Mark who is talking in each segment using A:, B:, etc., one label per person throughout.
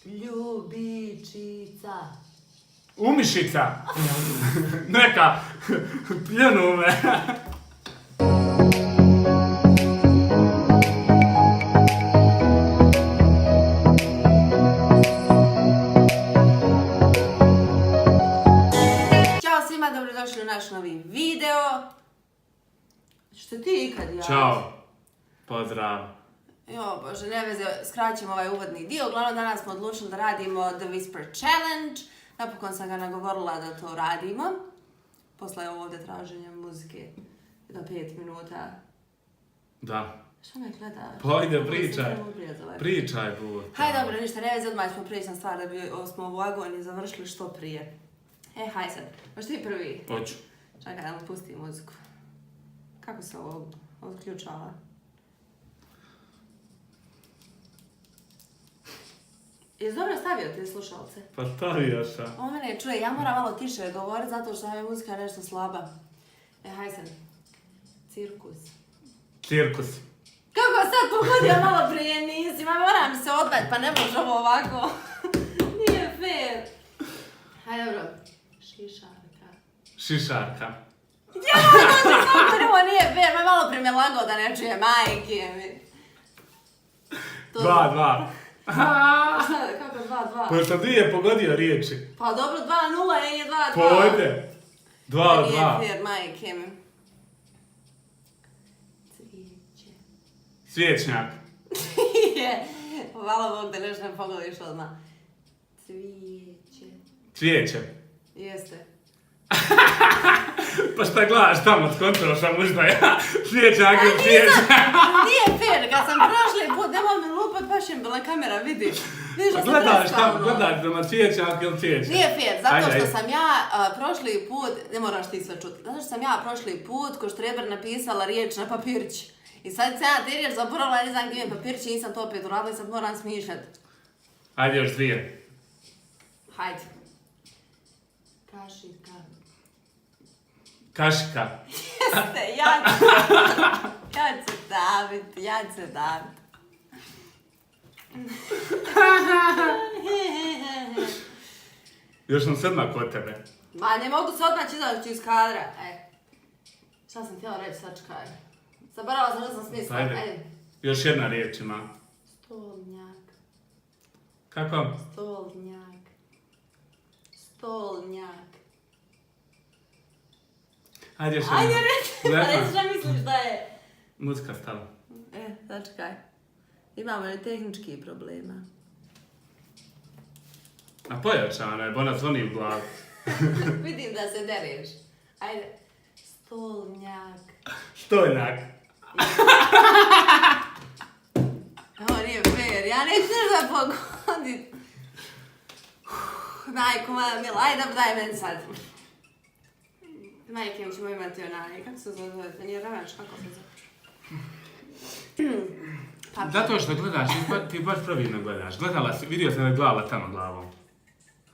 A: Ljubičica.
B: Umišica. Neka. Pljenu me.
A: Ćao svima, dobrodošli u naš novi video. Što ti ikad ja?
B: Ćao. Pozdrav.
A: Jo, bože, ne veze, skraćemo ovaj uvodni dio. Uglavnom, danas smo odlučili da radimo The Whisper Challenge. Napokon sam ga nagovorila da to radimo. Posle ovdje traženja muzike do 5 minuta.
B: Da.
A: Šta me gledaš?
B: Pa ide, pričaj. Pričaj, bu.
A: Hajde, dobro, ništa, ne veze, odmah ćemo prijeći na stvar da bi smo ovu agoniju završili što prije. Hajde sad, možeš ti prvi?
B: Hoću.
A: Čekaj da mu pustim muziku. Kako se ovo odključava? Jesi dobro stavio te slušalce?
B: Pa stavio sam.
A: Ovo mene čuje, ja moram malo tiše govoriti zato što je muzika nešto slaba. Hajde sad. Cirkus.
B: Cirkus.
A: Kako sad pogodio malo prije nisi? Ma moram se odbati, pa ne može ovo ovako. Nije fair. Hajde dobro. Šišarka.
B: Šišarka.
A: Ja, ovo nije fair, ma malo prije me lago da ne čuje majke mi.
B: 2-2.
A: Kako 2-2?
B: Pa sam ti je pogodio riječi.
A: Pa dobro, 2-0, nije 2-2.
B: Pojde. 2-2.
A: Nije fair, majke mi. Cvijeće.
B: Svječnjak.
A: Je, hvala Bog da nešto ne pogodiš odmah. Cvijeće.
B: Cvijeće.
A: Jeste.
B: Pa šta gledaš tamo, skontrolo sam možda ja. Svječnjak ili cvijeće.
A: Nije fair, kad sam prošli put, nemoj me lupat, baš im bila kamera, vidi. Vidiš da sam
B: Gledaš tamo,
A: prestalno.
B: gledaš prema cvijećnjak ili cvijeće.
A: Nije fair, zato
B: Ajde,
A: što
B: ajde.
A: sam ja prošli put, ne moraš ti sve čuti, zato što sam ja prošli put ko štreber napisala riječ na papirć. I sad se ja te riječ zaboravila, ne znam gdje mi je papirć i nisam to opet uradila i sad moram smišljati.
B: Ajde još dvije.
A: Hajde. Kašika.
B: Kašika.
A: Jeste, ja ću davit.
B: Još sam sedma kod tebe.
A: Ma ne mogu se odmah izaći iz kadra. Šta sam htjela reći, sačekaj. Zaboravila sam da sam smisla.
B: Ajde. Još jedna riječ ima.
A: Stolnjak.
B: Kako?
A: Stolnjak.
B: Ajde još jedna.
A: Ajde reći šta misliš da je?
B: Muzika stala.
A: Sačekaj. Imamo li tehnički problema?
B: A pojačana je, bo ona zvoni u glavu.
A: Vidim da se dereš. Ajde. Stolnjak.
B: Stoljnak.
A: Ovo nije fair, ja neću ništa pogodit. Majko moja mila, ajde daj meni sad. Majke, ćemo imati onaj, kako se zove, nije revanš, kako se zove?
B: Zato što gledaš, ti baš pravilno gledaš. Gledala si, vidio sam da je gledala tamo glavom.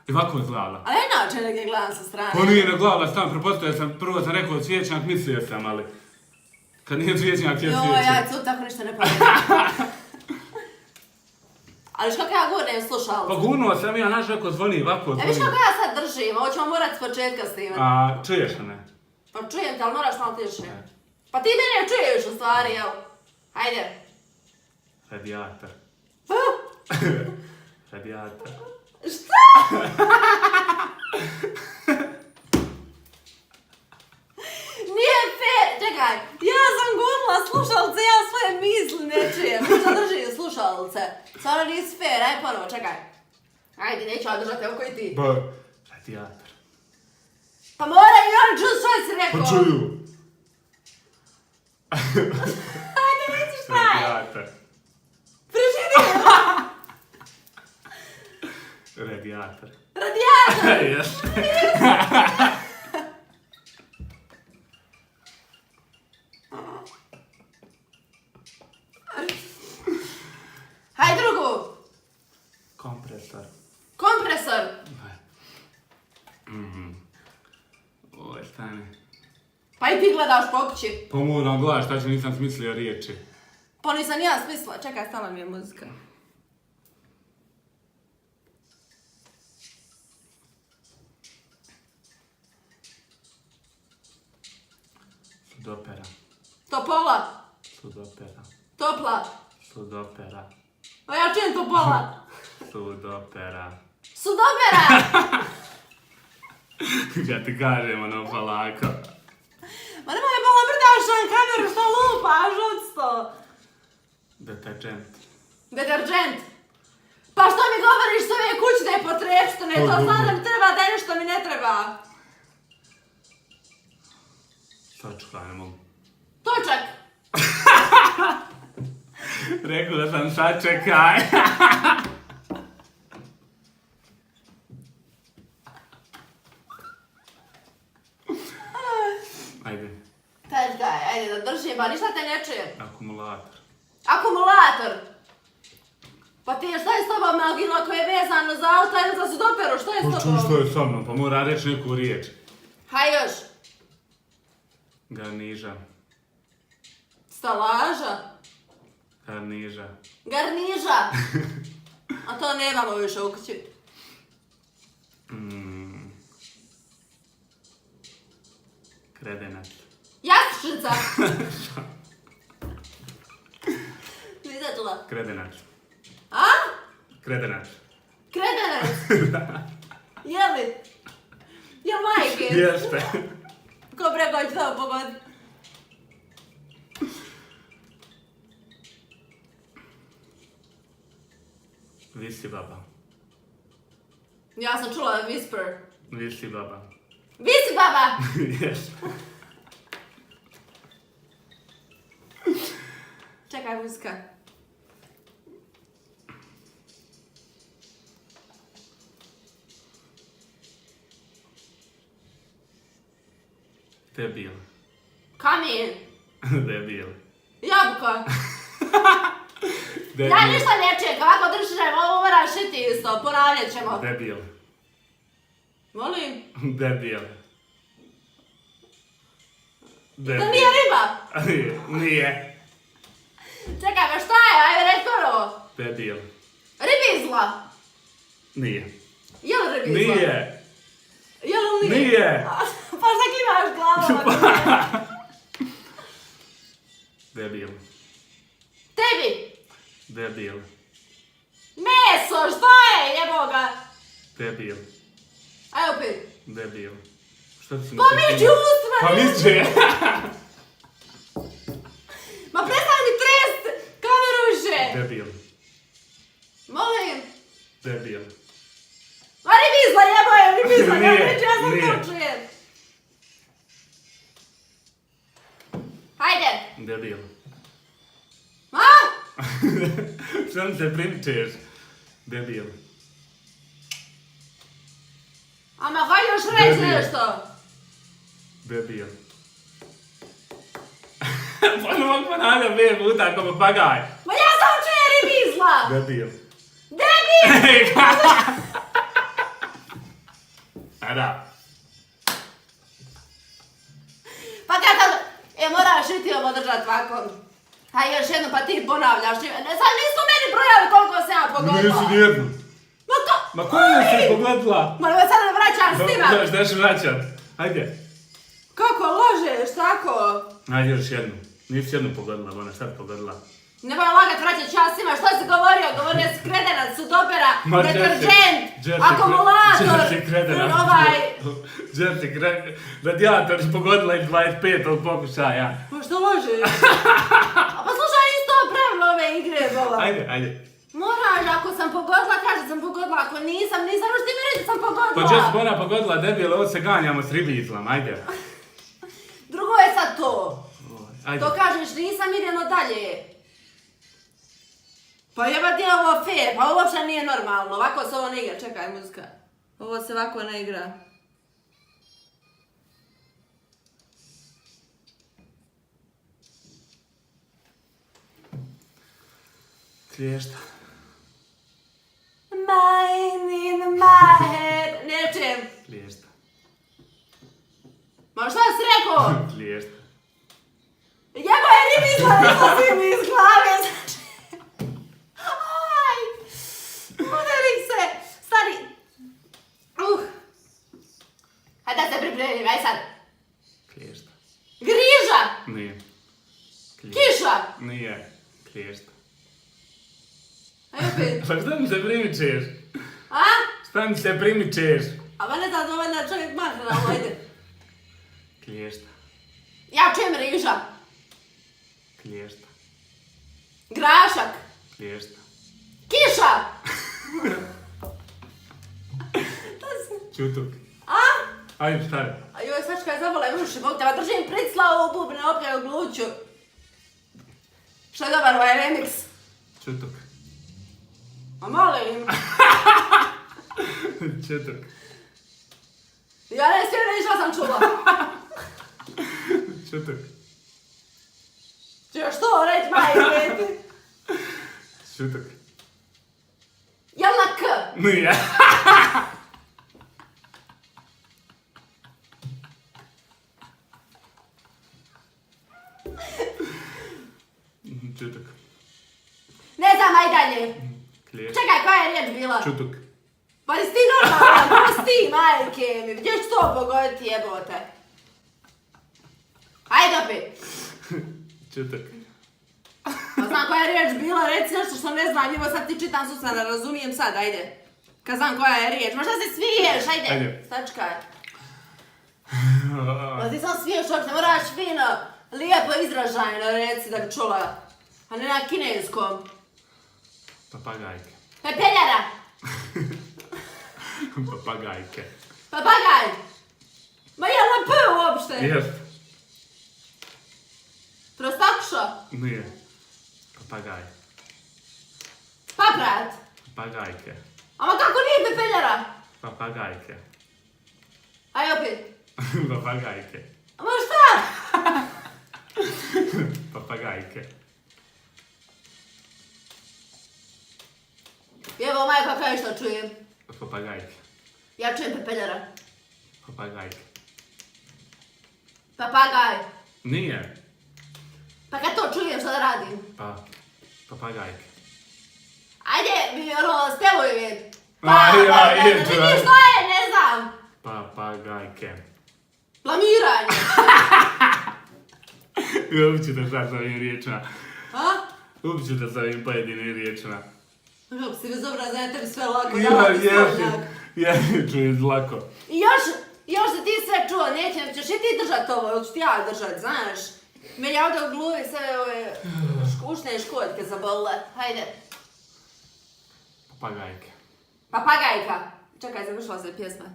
B: I ovako je gledala.
A: Ali inače negdje gledam sa strane.
B: Pa nije ne gledala tamo, prepostavio sam, prvo sam rekao cvijećnjak, mislio sam, ali... Kad nije cvijećnjak, je cvijeće.
A: Ja tu tako ništa ne pamtim. Ali viš kako ja gurnem slušalce?
B: Pa gunuo sam ja, znaš kako zvoni, ovako zvoni.
A: Viš kako ja sad držim, ovo ćemo morat s početka snimati.
B: A čuješ ne?
A: Pa čujem te, ali moraš malo tiše. Pa ti mene čuješ u stvari, jel? Hajde.
B: Radijator. Radijator.
A: Šta? Nije fair, čekaj, ja sam gurnula slušalce, ja svoje misli ne čujem, možda držim slušalce. Stvarno nisi fair, aj ponovo, čekaj. Ajde, neću ja držati, evo koji ti.
B: Radijator.
A: Pa moraju i oni čuti što si rekao.
B: Pa čuju.
A: Ajde, reci šta je.
B: Radijator.
A: Proširi.
B: Radijator.
A: Radijator.
B: Jes.
A: Hajde drugu.
B: Kompresor.
A: Kompresor.
B: Oj, stani.
A: Pa i ti gledaš po kući.
B: Pa moram gledaš, šta će nisam smislio riječi.
A: Pa nisam ja smislila, čekaj, stala mi je muzika.
B: Sudopera.
A: Topola.
B: Sudopera.
A: Topla.
B: Sudopera.
A: A ja čujem topola.
B: Sudopera.
A: Sudopera.
B: Ja ti kažem, ono, polako.
A: Ma nemoj me malo brdaš na kameru, što lupaš, odsto.
B: Deterđent.
A: Deterđent. Pa što mi govoriš sve kućne potrepštine, to znam da mi treba, da je nešto mi ne treba.
B: Sačekaj, ne mogu.
A: Točak.
B: Rekao da sam sačekaj. Ajde.
A: Čekaj, ajde da držim, ba ništa te ne čujem.
B: Akumulator.
A: Akumulator. Pa ti šta je s tobom nagilo koje je vezano za auto ili za sudoperu, što je s tobom?
B: Što je sa mnom, pa mora reći neku riječ.
A: Haj još.
B: Garniža.
A: Stalaža.
B: Garniža.
A: Garniža. A to nemamo više u kući.
B: Kredenac.
A: Jastušica. Nisam čula.
B: Kredenac.
A: A?
B: Kredenac.
A: Kredenac. Jeli? Jel majke?
B: Jeste.
A: Ko preko će to pogoditi?
B: Visi baba.
A: Ja sam čula whisper.
B: Visi baba.
A: Visi baba!
B: Jeste.
A: Čekaj, muzika.
B: Debil.
A: Kamen.
B: Debil.
A: Jabuka.
B: Debil.
A: Ja ništa ne čujem, ovako držim, ovo moram šiti isto, ponavljat ćemo.
B: Debil.
A: Molim?
B: Debil.
A: To nije riba.
B: Nije.
A: Čekaj, pa šta je? Ajde, reći prvo.
B: Debil.
A: Ribizla.
B: Nije.
A: Je li ribizla?
B: Nije.
A: Je li nije?
B: Nije.
A: Pa šta klimaš glavom?
B: Debil.
A: Tebi.
B: Debil.
A: Meso, što je? Jeboga.
B: Debil.
A: Ajde opet.
B: Debil. Što ti si
A: Pa miči ustima.
B: Pa miči.
A: Ma prestani mi trest kameruše.
B: Debil.
A: Molim.
B: Debil.
A: Ma ribizla, jeboje, ribizla.
B: Nije,
A: Ja reći, ja sam
B: nije.
A: to čujem. Hajde.
B: Debil.
A: Ma?
B: Što se primičeš? Debil.
A: Ama hajde još reći
B: Debil.
A: nešto.
B: Debil. Ponovno ponavljam 5 puta ako papagaj.
A: Ma ja sam čuje ribizla.
B: Debil.
A: Debil.
B: A da.
A: Pa kad sad, moraš i ti ovo držat ovako. Hajde još jedno pa ti ponavljaš. Sad nisu meni brojali koliko sam ja pogodila.
B: Nisi nijednu.
A: Ma ko?
B: Ma koju si pogodila?
A: Ma nemoj sad da vraćam snimak.
B: Šta ćeš vraćat? Ajde.
A: Kako ložeš, tako?
B: Ajde još jednu. Nisi jednu pogodila, ona sad pogodila.
A: Nemoj lagat vraćat ja snima, što si govorio? Govorio si kredenac, sudopera, deterđent, akumulator, ovaj...
B: Džerti, radijator si pogodila i 25. pokušaja.
A: Ma što ložeš? A pa slušaj, isto pravilo ove igre, bola.
B: Ajde.
A: Moraš, ako sam pogodila, kaži da sam pogodila, ako nisam, možeš ti mi reći da sam
B: Pa
A: pogodila.
B: Džerti, ona pogodila debil, ovo se ganjamo s ribizlom, ajde.
A: Drugo je sad to.
B: Ajde.
A: To kažeš, nisam, idemo dalje. Pa jeba ti je ovo fair, pa ovo uopšte nije normalno, ovako se ovo ne igra, čekaj muzika. Ovo se ovako ne igra.
B: Klješta.
A: Mine in my head. Ne čujem.
B: Klješta.
A: Ma šta si rekao?
B: Klješta.
A: Jebo je ribizla, izlazi mi iz glave, znači. Aj! Udarim se! Stani! Hajde da se pripremim, aj sad.
B: Klješta.
A: Griža!
B: Nije.
A: Kiša!
B: Nije. Kliješta.
A: Ajde opet.
B: Pa šta mi se primičeš?
A: A?
B: Šta mi se primičeš?
A: A ba ne da dovoljno čovjek mahne, ali ajde.
B: Kliješta.
A: Ja čujem riža.
B: Kliješta.
A: Grašak.
B: Kliješta.
A: Kiša!
B: Čutuk.
A: A?
B: Ajde, stavi.
A: A joj, Sačka je zabole uši, Bog te, držim pricla ovo bubne opje u gluću. Što je dobar ovaj remix?
B: Čutuk.
A: A molim.
B: Čutuk.
A: Ja ne smijem reći što sam čula.
B: Čutuk.
A: Čuješ što reći, majke?
B: Čutuk.
A: Jel na K?
B: Nije. Čutuk.
A: Ne znam, aj dalje.
B: Kliješta.
A: Čekaj, koja je riječ bila?
B: Čutuk.
A: Pa jesi ti normalna, prosti, majke mi. Gdje ću to pogoditi, jebote? Ajde opet.
B: Čutuk.
A: Pa znam koja je riječ bila, reci nešto što ne znam, evo sad ti čitam sutra, ne razumijem sad, ajde. Kad znam koja je riječ, možda se smiješ, ajde.
B: Ajde.
A: Sačkaj. Pa ti sam smiješ uopće, moraš fino, lijepo izražajno reci da bi čula. A ne na kineskom.
B: Papagajke.
A: Pepeljara.
B: Papagajke.
A: Papagaj. Ma je na P uopšte.
B: Jest.
A: Prostakuša.
B: Nije. Papagaj.
A: Paprat.
B: Papagajke.
A: Ama kako nije pepeljara?
B: Papagajke.
A: Aj opet.
B: Papagajke.
A: Ama šta?
B: Papagajke.
A: Evo majka kaj što čujem.
B: Papagajke.
A: Ja čujem pepeljara.
B: Papagajke.
A: Papagaj.
B: Nije.
A: Pa kad to čujem što da radim?
B: Papagajke.
A: Ajde mi ono speluj mi.
B: Vidiš
A: što je, ne znam.
B: Papagajke.
A: Blamiranje.
B: Uopće te sad s ovim riječima.
A: A?
B: Uopće te s ovim pojedinim riječima.
A: Kako si bezobrazan, ja tebi sve lako
B: Ja,
A: dala ti stavljak.
B: čujem zlako.
A: I još se ti sve čuo, nećem, ćeš i ti držat ovo, ili ću ti ja držat, znaš? Meni je ovdje u gluvi sve ove ušne školjke zabolile. Hajde.
B: Papagajke.
A: Papagajka. Čekaj, završila se pjesma.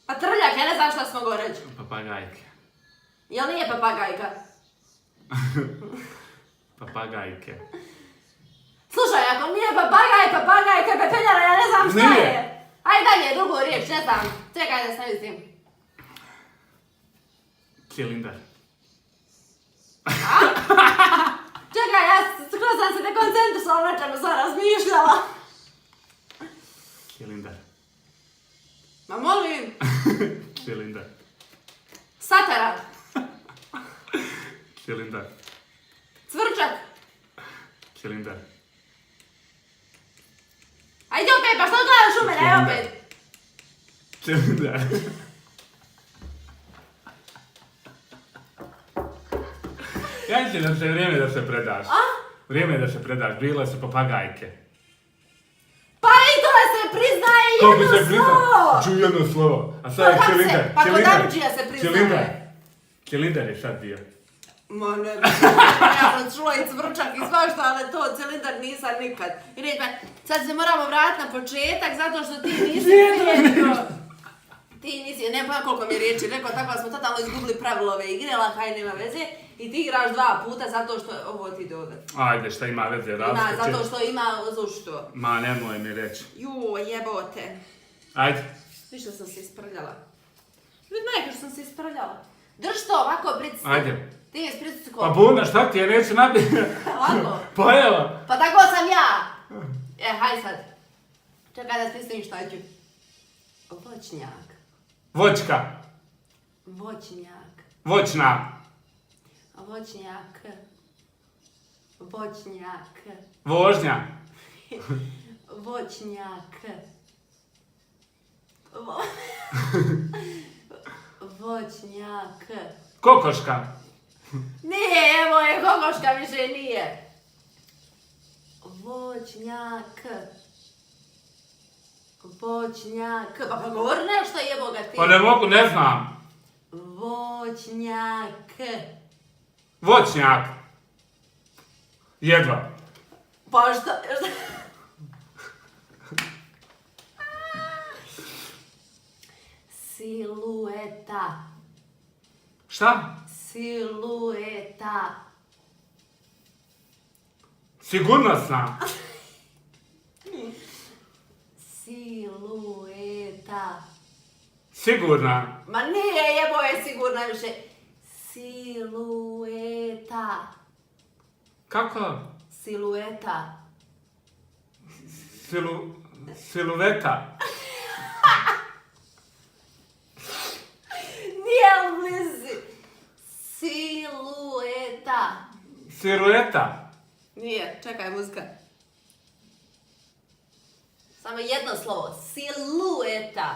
A: Pa trljak, ja ne znam šta smo go reći.
B: Papagajke.
A: Jel nije papagajka?
B: Papagajke.
A: Slušaj, ako nije papagajka, pepeljara, ja ne znam šta
B: Nije.
A: je. Ajde dalje, drugu riječ, ne znam. Čekaj da se ne vidim.
B: Cilindar.
A: Čekaj, ja skoro sam se dekoncentrisala na čemu sam razmišljala.
B: Cilindar.
A: Ma molim.
B: Cilindar.
A: Satara.
B: Cilindar.
A: Cvrčak.
B: Cilindar.
A: Ajde opet, pa što gledaš u mene, aj opet.
B: Cilindar. Ja će da se vrijeme da se predaš.
A: A?
B: Vrijeme da se predaš, bile su papagajke.
A: Pa i to se priznaje
B: Kako
A: jedno
B: se prizna?
A: slovo.
B: Čuj jedno slovo. A sad je
A: Pa kako
B: cilindar.
A: se- pa kod
B: Cilindar.
A: Amidžija se priznaje.
B: Cilindar. Cilindar je sad bio.
A: Ma ne, ja sam čula i cvrčak i svašta, ali to cilindar nisam nikad. I reći me, sad se moramo vratiti na početak zato što ti nisi prije. Ti nisi, ne pa koliko mi je riječi rekao, tako da smo totalno izgubili pravilo ove igre, ali haj nema veze. I ti igraš 2 puta zato što, ovo ti ide ovdje.
B: Ajde, šta ima veze,
A: Ima,
B: različit.
A: zato što ima, zašto?
B: Ma, nemoj mi reći.
A: Joj, jebote.
B: Ajde.
A: Viš što sam se isprljala. Vid majke što sam se isprljala. Drž to ovako pritisni.
B: Ajde.
A: Ti je pritisni
B: Pa Buna, šta ti je, neću nabiti.
A: Ovako.
B: Pa evo.
A: Pa tako sam ja. Haj sad. Čekaj da stisnim šta ću. Voćnjak.
B: Voćka.
A: Voćnjak.
B: Voćna.
A: Voćnjak. Voćnjak.
B: Vožnja.
A: Voćnjak. Voćnjak.
B: Kokoška.
A: Nije, evo je, kokoška više nije. Voćnjak. Voćnjak. Pa govori nešto jeboga ti.
B: Pa ne mogu, ne znam.
A: Voćnjak.
B: Voćnjak. Jedva.
A: Pa šta? Silueta.
B: Šta?
A: Silueta.
B: Sigurnosna.
A: Silueta.
B: Sigurna.
A: Ma nije, jebo je sigurno više. Silueta.
B: Kako?
A: Silueta.
B: Siluveta.
A: Nije blizi. Silueta.
B: Silueta.
A: Nije, čekaj, muzika. Samo jedno slovo. Silueta.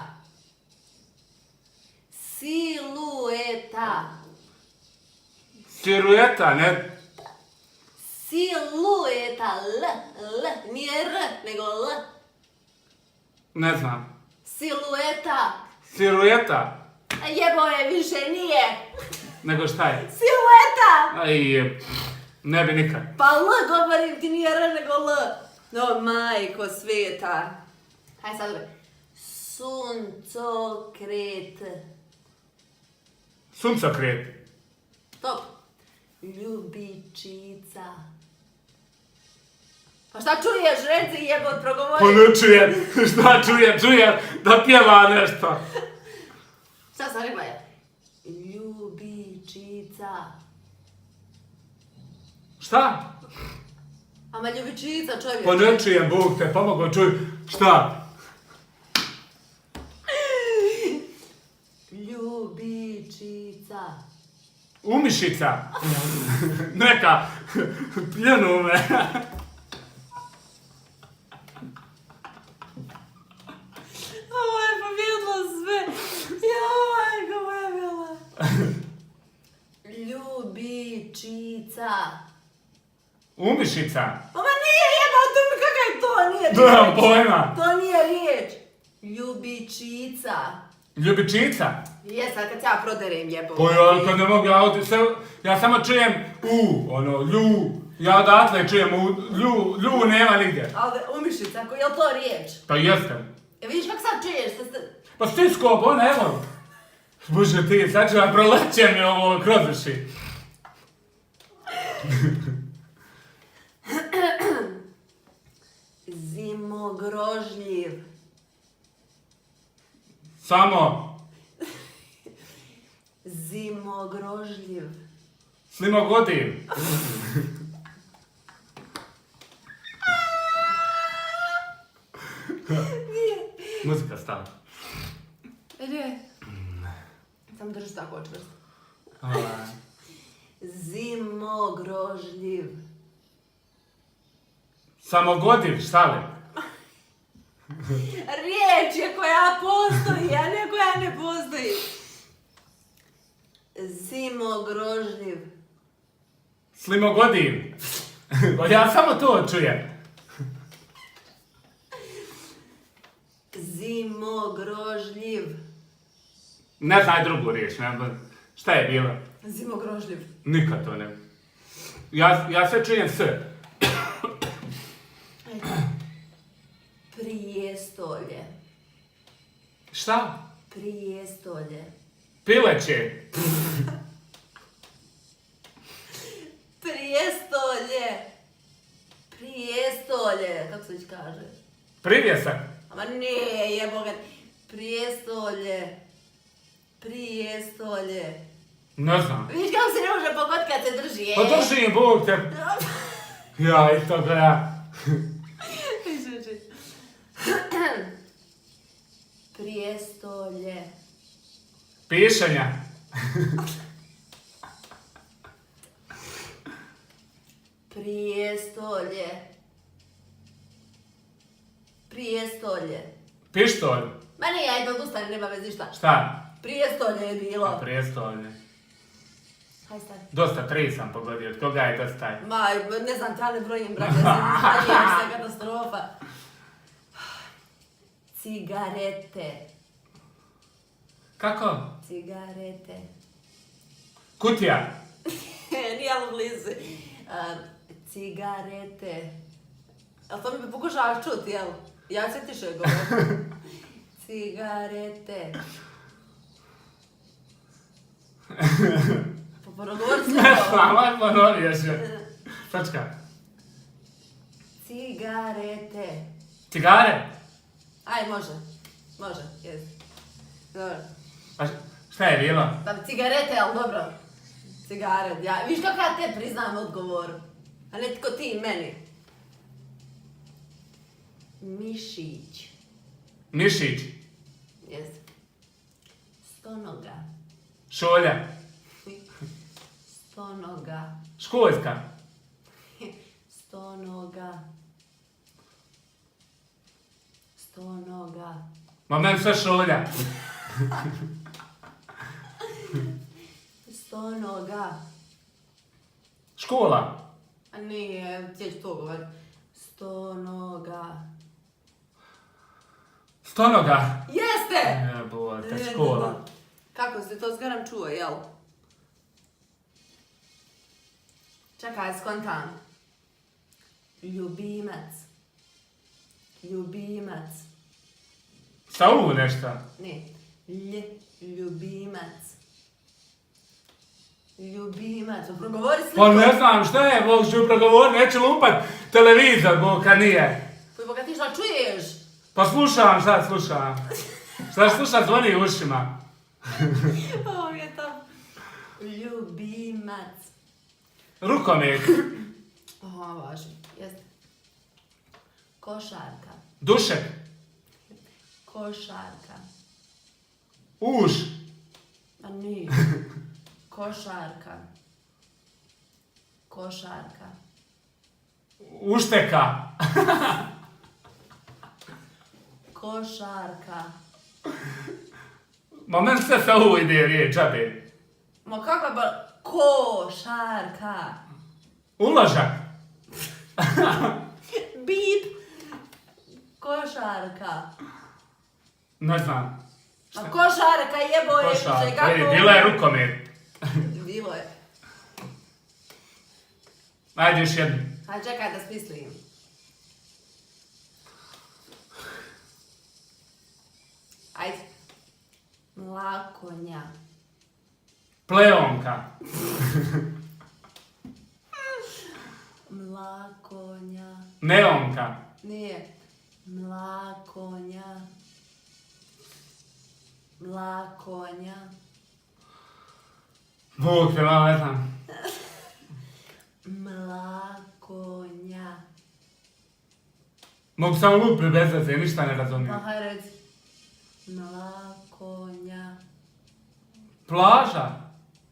A: Silueta.
B: Silueta, ne?
A: Silueta. L. Nije R, nego L.
B: Ne znam.
A: Silueta.
B: Silueta.
A: A jebo je, više nije.
B: Nego šta je?
A: Silueta.
B: Aj, ne bi nikad.
A: Pa L govorim ti, nije R, nego L. No, majko svijeta. Hajde sad ove. Suncokret.
B: Suncokret.
A: Stop. Ljubičica. Pa šta čuješ, reci jebot, progovori.
B: Pa ne čujem. Šta čujem? Čujem da pjeva nešto.
A: Šta sam rekla je? Ljubičica.
B: Šta?
A: Ama ljubičica, čovječ.
B: Pa ne čujem, Bog te pomogao, čuj. Šta?
A: Ljubičica.
B: Umišica. Neka. Pljenu me.
A: Ovo je pobjedilo sve. Joj, kako je bila. Ljubičica.
B: Umišica.
A: Ma nije jebao, kakva je to, nije riječ.
B: Nemam pojma.
A: To nije riječ. Ljubičica.
B: Ljubičica.
A: Je, sad kad ja proderem jebao.
B: Pa ja kad ne mogu, ja samo čujem ono, lju. Ja odatle čujem lju nema nigdje.
A: Ali umišica, je li to riječ?
B: Pa jeste.
A: Vidiš kako sad čuješ?
B: Pa stiskop, ona evo. Bože ti, sad ću vam proleće mi ovo kroz uši.
A: Zimogrožljiv.
B: Samo.
A: Zimogrožljiv.
B: Slimogodiv. Muzika stala.
A: Ide. Sam drži tako čvrst. Zimogrožljiv.
B: Samogodiv, šta li?
A: Riječ je koja postoji, a ne koja ne postoji. Zimogrožljiv.
B: Slimogodiv. Pa ja samo to čujem.
A: Zimogrožljiv.
B: Ne znaj drugu riječ, ne znam. Šta je bilo?
A: Zimogrožljiv.
B: Nikad to ne. Ja sve čujem s.
A: Prijestolje.
B: Šta?
A: Prijestolje.
B: Pileće.
A: Prijestolje. Prijestolje. Kako se već kaže?
B: Privjesak.
A: Ama nije, jebogat. Prijestolje. Prijestolje.
B: Ne znam.
A: Vidiš kako se ne može pogoditi kad se drži, je?
B: Pa držim, Bog te. Ja, i toga ja.
A: Prijestolje.
B: Pišanja.
A: Prijestolje. Prijestolje.
B: Pištolj.
A: Ma nije, ajde odustani, nema veze ništa.
B: Šta?
A: Prijestolje je bilo.
B: Prijestolje.
A: Hajde stani.
B: Dosta, 3 sam pogodio. Od koga je dosta taj?
A: Ma, ne znam, ja ne brojim, brate, se katastrofa. Cigarete.
B: Kako?
A: Cigarete.
B: Kutija.
A: Nije li blizu. Cigarete. Jel to mi pokušavaš čuti, jel? Ja se tiše govorim. Cigarete. Pa progovori se
B: Ne znam, aj ponovi još. Točka.
A: Cigarete.
B: Cigare?
A: Aj, može. Može, jes. Dobro.
B: A šta je bilo?
A: Da, cigarete, ali dobro. Cigaret, ja. Viš kako ja te priznam odgovor. A ne tko ti meni. Mišić.
B: Mišić.
A: Jes. Stonoga.
B: Šolja.
A: Stonoga.
B: Školjska.
A: Stonoga. Stonoga.
B: Ma meni sve šolja.
A: Stonoga.
B: Škola.
A: A nije, ćeš to govorit. Stonoga.
B: Stonoga.
A: Jeste!
B: Jebote, škola.
A: Kako se to zgaram čuo, jel? Čekaj, skontam. Ljubimac. Ljubimac.
B: Sa u nešto.
A: Ne. Ljubimac. Ljubimac. Progovori sliku.
B: Pa ne znam šta je, Bog ću progovorit, neću lupat televizor, Bog, kad nije.
A: Pa kad ti šta čuješ?
B: Pa slušam, šta slušam. Šta slušam, zvoni u ušima.
A: Ovo mi je to. Ljubimac.
B: Rukomet.
A: Aha, važno. Jeste. Košarka.
B: Dušek.
A: Košarka.
B: Uš.
A: A nije. Košarka. Košarka.
B: Ušteka.
A: Košarka.
B: Ma meni sve sa u ide riječ, džabe.
A: Ma kakva ba... Košarka.
B: Uložak.
A: Bip. Košarka.
B: Ne znam.
A: Ma košarka jebo je više.
B: Košarka.
A: Kako...
B: Bilo je rukomet.
A: Bilo je.
B: Ajde još jednu.
A: Hajde čekaj da smislim. Ajde. Mlakonja.
B: Pleonka.
A: Mlakonja.
B: Neonka.
A: Nije. Mlakonja. Mlakonja.
B: Bog te malo, ne znam.
A: Mlakonja.
B: Mogu samo lupi bez veze, ništa ne razumijem.
A: Pa hajde reci. Mlakonja.
B: Plaža.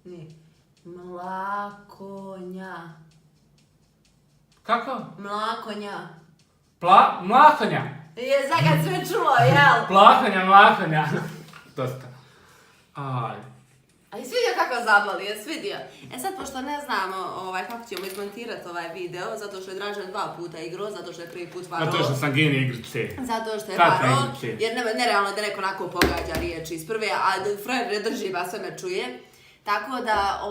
A: Nije. Mlakonja.
B: Kako?
A: Mlakonja.
B: Mlakonja.
A: Je, sad sve čulo, jel?
B: Plakonja, mlakonja. Dosta. Aj.
A: A jesi vidio kako zabali, jesi vidio? E sad, pošto ne znamo kako ćemo izmontirati ovaj video, zato što je Dražan 2 puta igrao, zato što je prvi put varao.
B: Zato što sam genij igrice.
A: Zato što je
B: Kakve
A: varao,
B: igrice?
A: jer nerealno da neko onako pogađa riječi iz prve, a frajer ne drži, ba sve me čuje. Tako da,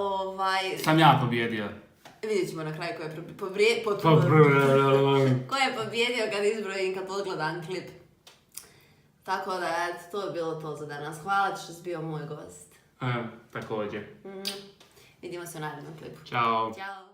B: Sam ja pobjedio.
A: vidjet ćemo na kraju ko je ko je pobjedio kad izbrojim, kad odgledam klip. Tako da, eto, to je bilo to za danas. Hvala ti što si bio moj gost.
B: Također.
A: Vidimo se u narednom klipu.
B: Ćao.
A: Ćao.